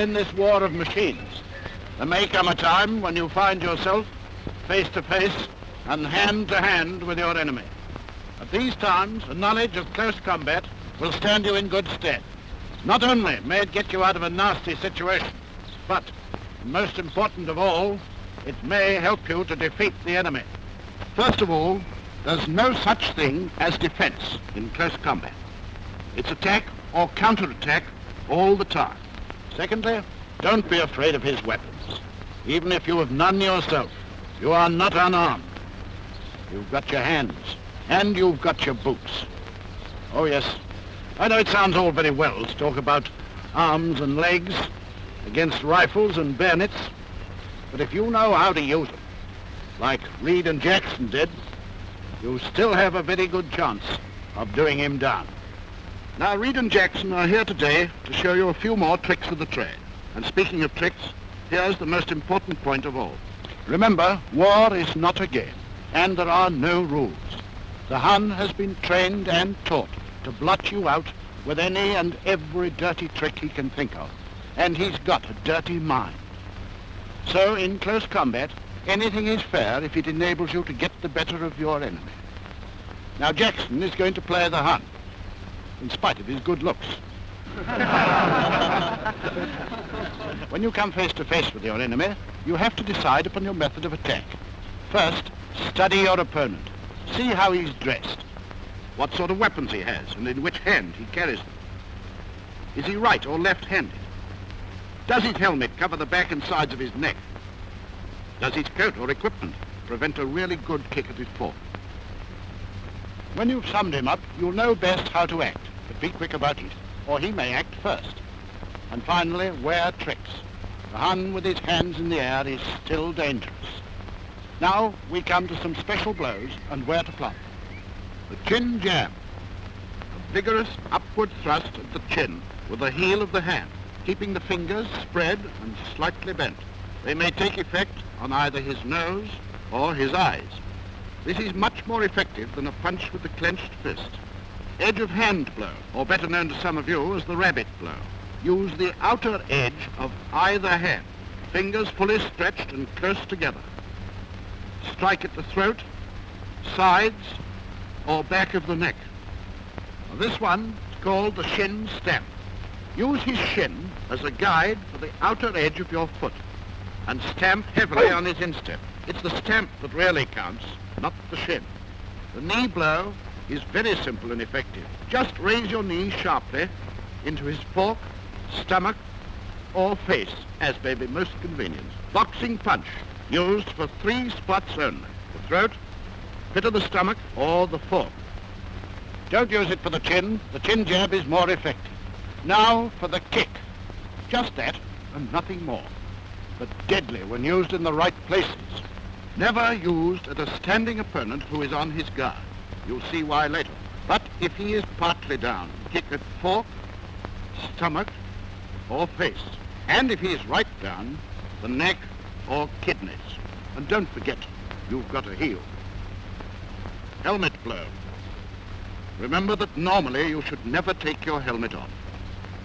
in this war of machines, there may come a time when you find yourself face to face and hand to hand with your enemy. At these times, a knowledge of close combat will stand you in good stead. Not only may it get you out of a nasty situation, but, most important of all, it may help you to defeat the enemy. First of all, there's no such thing as defense in close combat. It's attack or counterattack all the time. Secondly, don't be afraid of his weapons. Even if you have none yourself, you are not unarmed. You've got your hands, and you've got your boots. Oh yes, I know it sounds all very well to talk about arms and legs against rifles and bayonets, but if you know how to use them, like Reed and Jackson did, you still have a very good chance of doing him down. Now, Reed and Jackson are here today to show you a few more tricks of the trade. And speaking of tricks, here's the most important point of all. Remember, war is not a game, and there are no rules. The Hun has been trained and taught to blot you out with any and every dirty trick he can think of, and he's got a dirty mind. So, in close combat, anything is fair if it enables you to get the better of your enemy. Now, Jackson is going to play the Hun, in spite of his good looks. When you come face to face with your enemy, you have to decide upon your method of attack. First, study your opponent. See how he's dressed, what sort of weapons he has, and in which hand he carries them. Is he right or left-handed? Does his helmet cover the back and sides of his neck? Does his coat or equipment prevent a really good kick at his fork? When you've summed him up, you'll know best how to act, but be quick about it, or he may act first. And finally, wear tricks. The Hun with his hands in the air is still dangerous. Now we come to some special blows and where to apply. The chin jab, a vigorous upward thrust at the chin with the heel of the hand, keeping the fingers spread and slightly bent. They may take effect on either his nose or his eyes. This is much more effective than a punch with the clenched fist. Edge of hand blow, or better known to some of you as the rabbit blow. Use the outer edge of either hand, fingers fully stretched and close together. Strike at the throat, sides, or back of the neck. Now, this one is called the shin stamp. Use his shin as a guide for the outer edge of your foot and stamp heavily on his instep. It's the stamp that really counts, not the shin. The knee blow is very simple and effective. Just raise your knee sharply into his fork, stomach, or face, as may be most convenient. Boxing punch, used for 3 spots only: the throat, pit of the stomach, or the fork. Don't use it for the chin. The chin jab is more effective. Now for the kick. Just that and nothing more, but deadly when used in the right places. Never used at a standing opponent who is on his guard. You'll see why later. But if he is partly down, kick at fork, stomach, or face. And if he is right down, the neck or kidneys. And don't forget, you've got a heel. Helmet blow. Remember that normally you should never take your helmet off,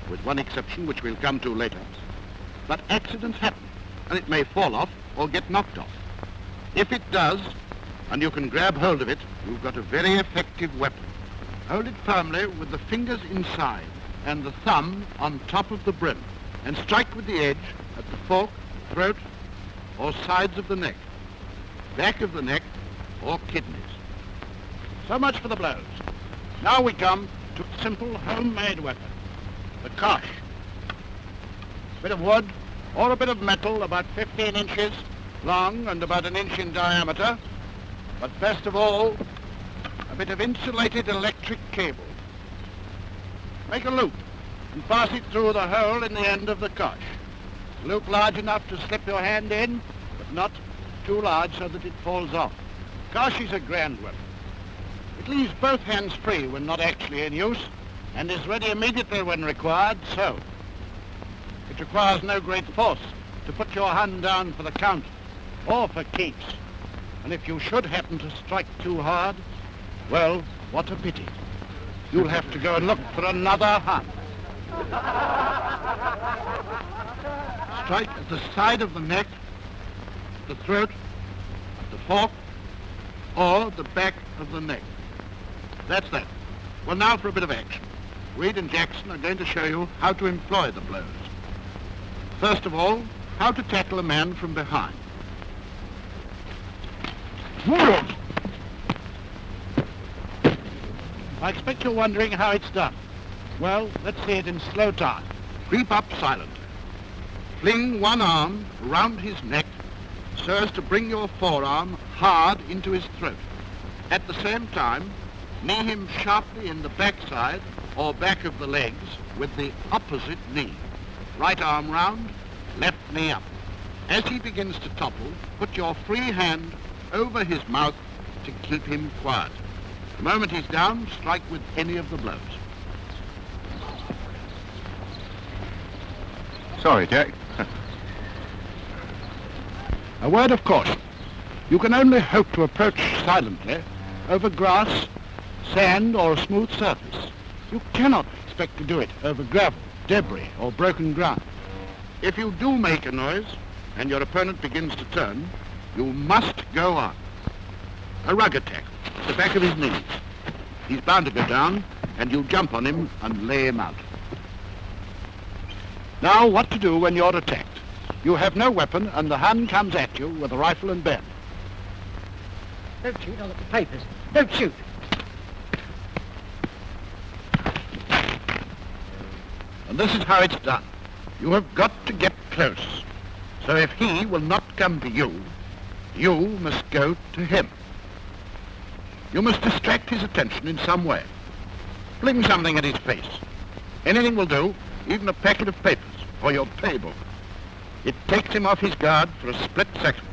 with one exception which we'll come to later. But accidents happen, and it may fall off or get knocked off. If it does, and you can grab hold of it, you've got a very effective weapon. Hold it firmly with the fingers inside and the thumb on top of the brim, and strike with the edge at the fork, throat, or sides of the neck, back of the neck, or kidneys. So much for the blows. Now we come to a simple homemade weapon, the kosh. A bit of wood or a bit of metal about 15 inches long and about 1 inch in diameter, but best of all, a bit of insulated electric cable. Make a loop and pass it through the hole in the end of the kosh. A loop large enough to slip your hand in, but not too large so that it falls off. Kosh is a grand weapon. It leaves both hands free when not actually in use and is ready immediately when required, so it requires no great force to put your Hun down for the count or for keeps. And if you should happen to strike too hard, well, what a pity. You'll have to go and look for another Hun. Strike at the side of the neck, the throat, the fork, or the back of the neck. That's that. Well, now for a bit of action. Reed and Jackson are going to show you how to employ the blows. First of all, how to tackle a man from behind. I expect you're wondering how it's done. Well, let's see it in slow time. Creep up silently. Fling one arm round his neck so as to bring your forearm hard into his throat. At the same time, knee him sharply in the backside or back of the legs with the opposite knee. Right arm round, left knee up. As he begins to topple, put your free hand over his mouth to keep him quiet. The moment he's down, strike with any of the blows. Sorry, Jack. A word of caution. You can only hope to approach silently over grass, sand, or a smooth surface. You cannot expect to do it over gravel, debris, or broken ground. If you do make a noise, and your opponent begins to turn, you must go on. A rug attack, the back of his knees. He's bound to go down, and you jump on him and lay him out. Now, what to do when you're attacked? You have no weapon, and the Hun comes at you with a rifle and bayonet. Don't shoot, I'll look at the papers. Don't shoot. And this is how it's done. You have got to get close. So if he will not come to you, you must go to him. You must distract his attention in some way. Fling something at his face. Anything will do, even a packet of papers or your playbook. It takes him off his guard for a split second.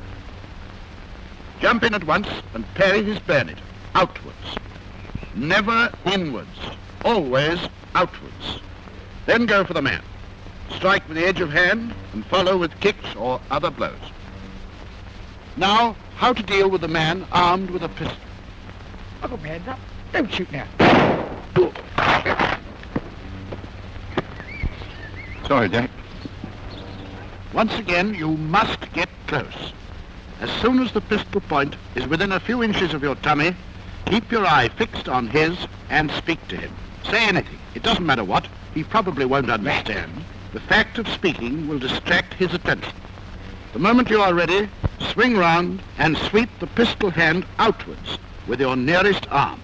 Jump in at once and parry his bayonet, outwards. Never inwards, always outwards. Then go for the man. Strike with the edge of hand and follow with kicks or other blows. Now, how to deal with a man armed with a pistol. I've got my hands up. Don't shoot now. Sorry, Jack. Once again, you must get close. As soon as the pistol point is within a few inches of your tummy, keep your eye fixed on his and speak to him. Say anything. It doesn't matter what. He probably won't understand. The fact of speaking will distract his attention. The moment you are ready, swing round and sweep the pistol hand outwards with your nearest arm.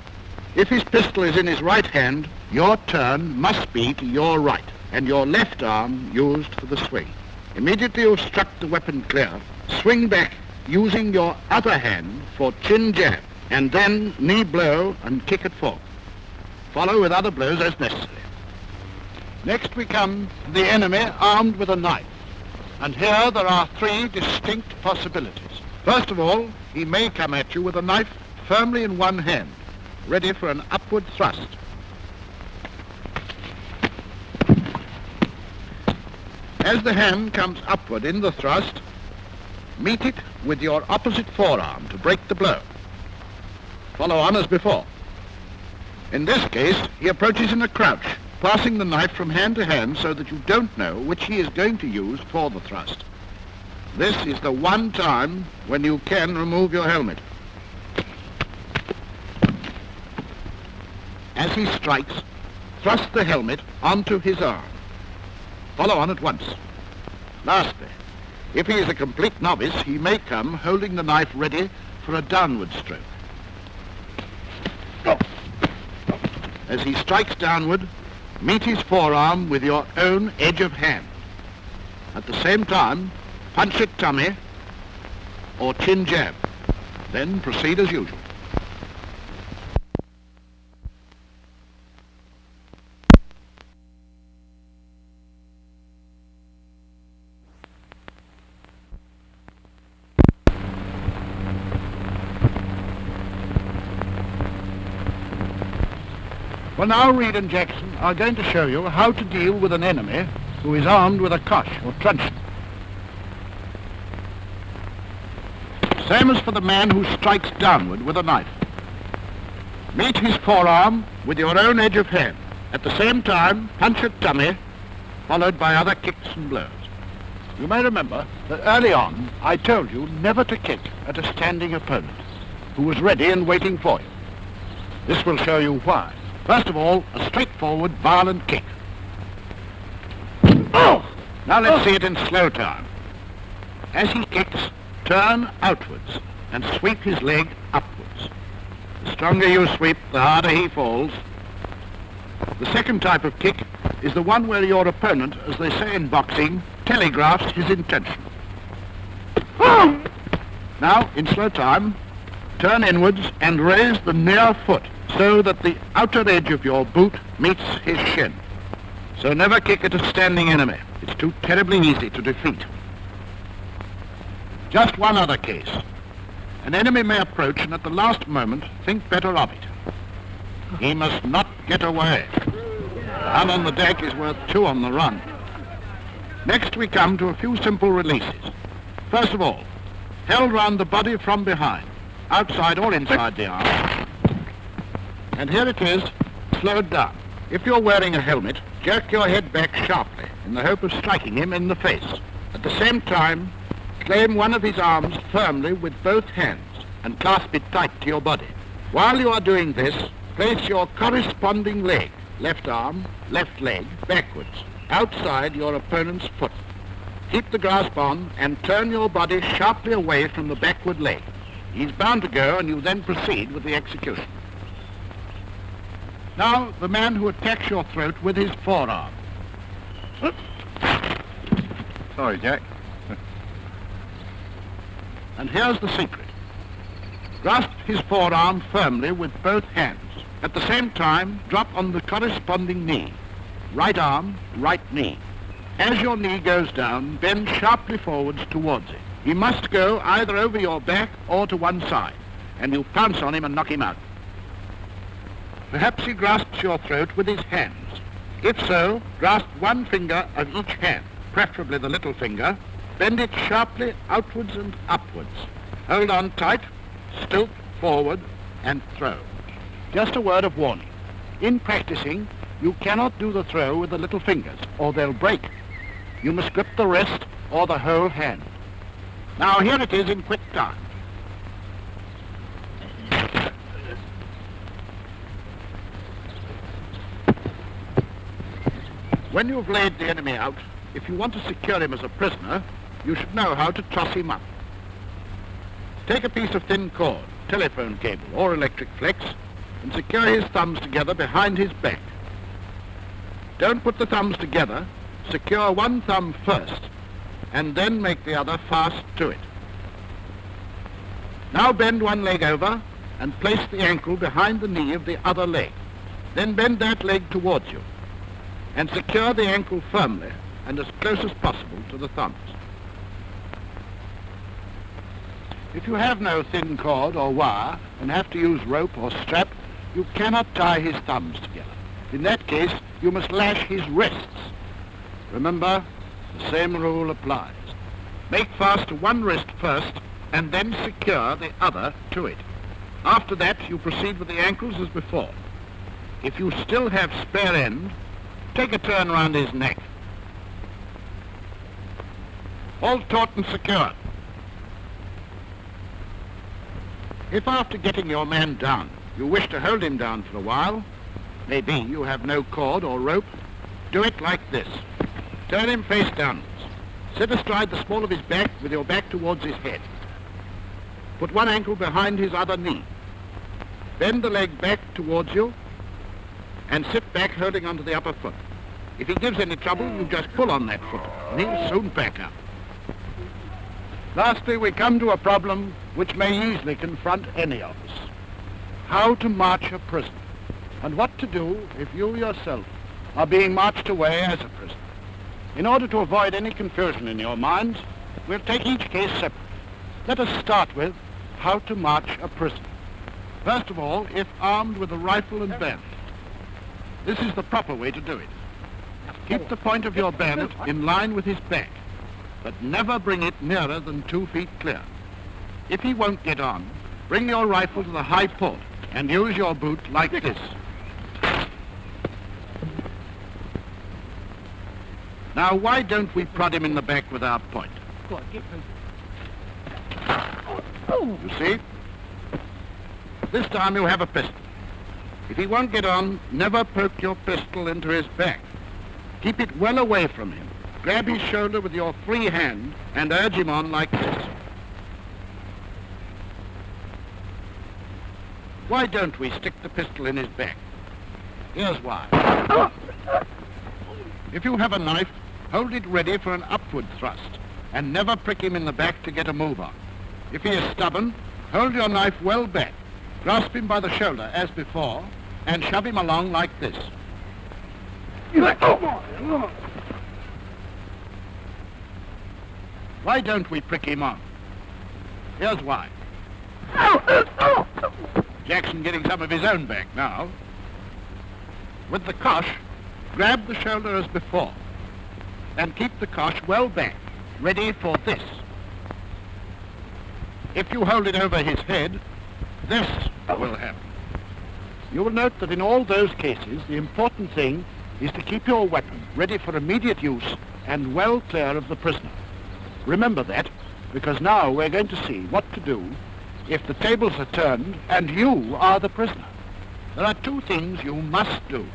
If his pistol is in his right hand, your turn must be to your right, and your left arm used for the swing. Immediately you've struck the weapon clear, swing back using your other hand for chin jab, and then knee blow and kick at fork. Follow with other blows as necessary. Next we come to the enemy armed with a knife. And here there are three distinct possibilities. First of all, he may come at you with a knife firmly in one hand, ready for an upward thrust. As the hand comes upward in the thrust, meet it with your opposite forearm to break the blow. Follow on as before. In this case, he approaches in a crouch, passing the knife from hand to hand so that you don't know which he is going to use for the thrust. This is the one time when you can remove your helmet. As he strikes, thrust the helmet onto his arm. Follow on at once. Lastly, if he is a complete novice, he may come holding the knife ready for a downward stroke. As he strikes downward, meet his forearm with your own edge of hand. At the same time, punch at tummy or chin jab. Then proceed as usual. Well, now Reed and Jackson are going to show you how to deal with an enemy who is armed with a kosh or truncheon. Same as for the man who strikes downward with a knife. Meet his forearm with your own edge of hand. At the same time, punch at tummy, followed by other kicks and blows. You may remember that early on I told you never to kick at a standing opponent who was ready and waiting for you. This will show you why. First of all, a straightforward, violent kick. Oh! Now let's see it in slow time. As he kicks, turn outwards and sweep his leg upwards. The stronger you sweep, the harder he falls. The second type of kick is the one where your opponent, as they say in boxing, telegraphs his intention. Now, in slow time, turn inwards and raise the near foot so that the outer edge of your boot meets his shin. So never kick at a standing enemy. It's too terribly easy to defeat. Just one other case. An enemy may approach and at the last moment think better of it. He must not get away. One on the deck is worth two on the run. Next we come to a few simple releases. First of all, held round the body from behind, outside or inside the arm. And here it is, slowed down. If you're wearing a helmet, jerk your head back sharply in the hope of striking him in the face. At the same time, claim one of his arms firmly with both hands and clasp it tight to your body. While you are doing this, place your corresponding leg, left arm, left leg, backwards, outside your opponent's foot. Keep the grasp on and turn your body sharply away from the backward leg. He's bound to go and you then proceed with the execution. Now, the man who attacks your throat with his forearm. Sorry, Jack. And here's the secret. Grasp his forearm firmly with both hands. At the same time, drop on the corresponding knee. Right arm, right knee. As your knee goes down, bend sharply forwards towards it. He must go either over your back or to one side, and you pounce on him and knock him out. Perhaps he grasps your throat with his hands. If so, grasp one finger of each hand, preferably the little finger. Bend it sharply outwards and upwards. Hold on tight, stilt forward, and throw. Just a word of warning. In practicing, you cannot do the throw with the little fingers, or they'll break. You must grip the wrist or the whole hand. Now here it is in quick time. When you've laid the enemy out, if you want to secure him as a prisoner, you should know how to truss him up. Take a piece of thin cord, telephone cable or electric flex, and secure his thumbs together behind his back. Don't put the thumbs together, secure one thumb first, and then make the other fast to it. Now bend one leg over and place the ankle behind the knee of the other leg. Then bend that leg towards you and secure the ankle firmly and as close as possible to the thumbs. If you have no thin cord or wire and have to use rope or strap, you cannot tie his thumbs together. In that case, you must lash his wrists. Remember, the same rule applies. Make fast to one wrist first and then secure the other to it. After that, you proceed with the ankles as before. If you still have spare end, take a turn round his neck. All taut and secure. If after getting your man down, you wish to hold him down for a while, maybe you have no cord or rope, do it like this. Turn him face downwards. Sit astride the small of his back with your back towards his head. Put one ankle behind his other knee. Bend the leg back towards you and sit back holding onto the upper foot. If he gives any trouble, you just pull on that foot and he'll soon back up. Lastly, we come to a problem which may easily confront any of us. How to march a prisoner, and what to do if you yourself are being marched away as a prisoner. In order to avoid any confusion in your minds, we'll take each case separately. Let us start with how to march a prisoner. First of all, if armed with a rifle and bayonet. This is the proper way to do it. Keep the point of your bayonet in line with his back, but never bring it nearer than 2 feet clear. If he won't get on, bring your rifle to the high port and use your boot like this. Now, why don't we prod him in the back with our point? Go on, get me. You see? This time you have a pistol. If he won't get on, never poke your pistol into his back. Keep it well away from him. Grab his shoulder with your free hand and urge him on like this. Why don't we stick the pistol in his back? Here's why. If you have a knife, hold it ready for an upward thrust and never prick him in the back to get a move on. If he is stubborn, hold your knife well back, grasp him by the shoulder as before, and shove him along like this. Why don't we prick him on? Here's why. Jackson getting some of his own back now. With the cosh, grab the shoulder as before, and keep the cosh well back, ready for this. If you hold it over his head, this will happen. You will note that in all those cases, the important thing is to keep your weapon ready for immediate use and well clear of the prisoner. Remember that, because now we're going to see what to do if the tables are turned and you are the prisoner. There are two things you must do.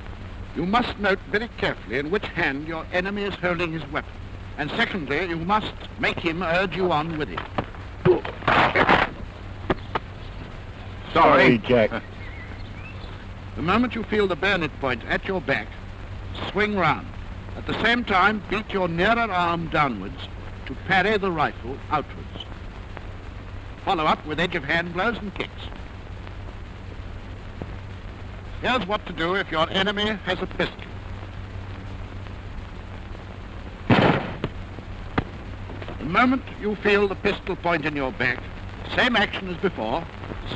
You must note very carefully in which hand your enemy is holding his weapon. And secondly, you must make him urge you on with it. Sorry, Jack. The moment you feel the bayonet point at your back, swing round. At the same time, beat your nearer arm downwards to parry the rifle outwards. Follow up with edge of hand blows and kicks. Here's what to do if your enemy has a pistol. The moment you feel the pistol point in your back, same action as before,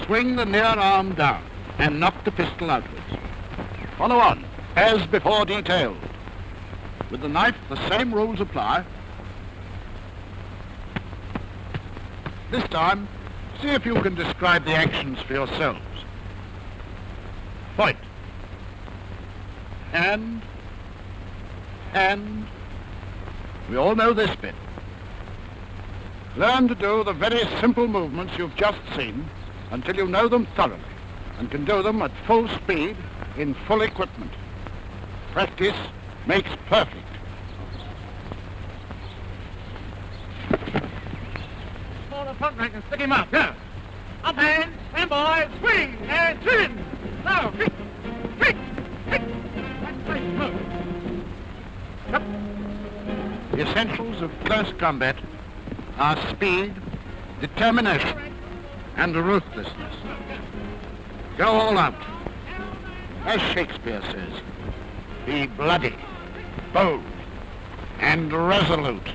swing the near arm down and knock the pistol outwards. Follow on, as before detailed. With the knife, the same rules apply. This time, see if you can describe the actions for yourselves. Point. Hand. We all know this bit. Learn to do the very simple movements you've just seen until you know them thoroughly and can do them at full speed in full equipment. Practice makes perfect. Pull the front rank and stick him up, yeah. Up hand, stand by, swing, and chin. Now, kick, kick, kick. That's right, move. Up. The essentials of close combat are speed, determination, and ruthlessness. Go all out. As Shakespeare says, be bloody, bold, and resolute.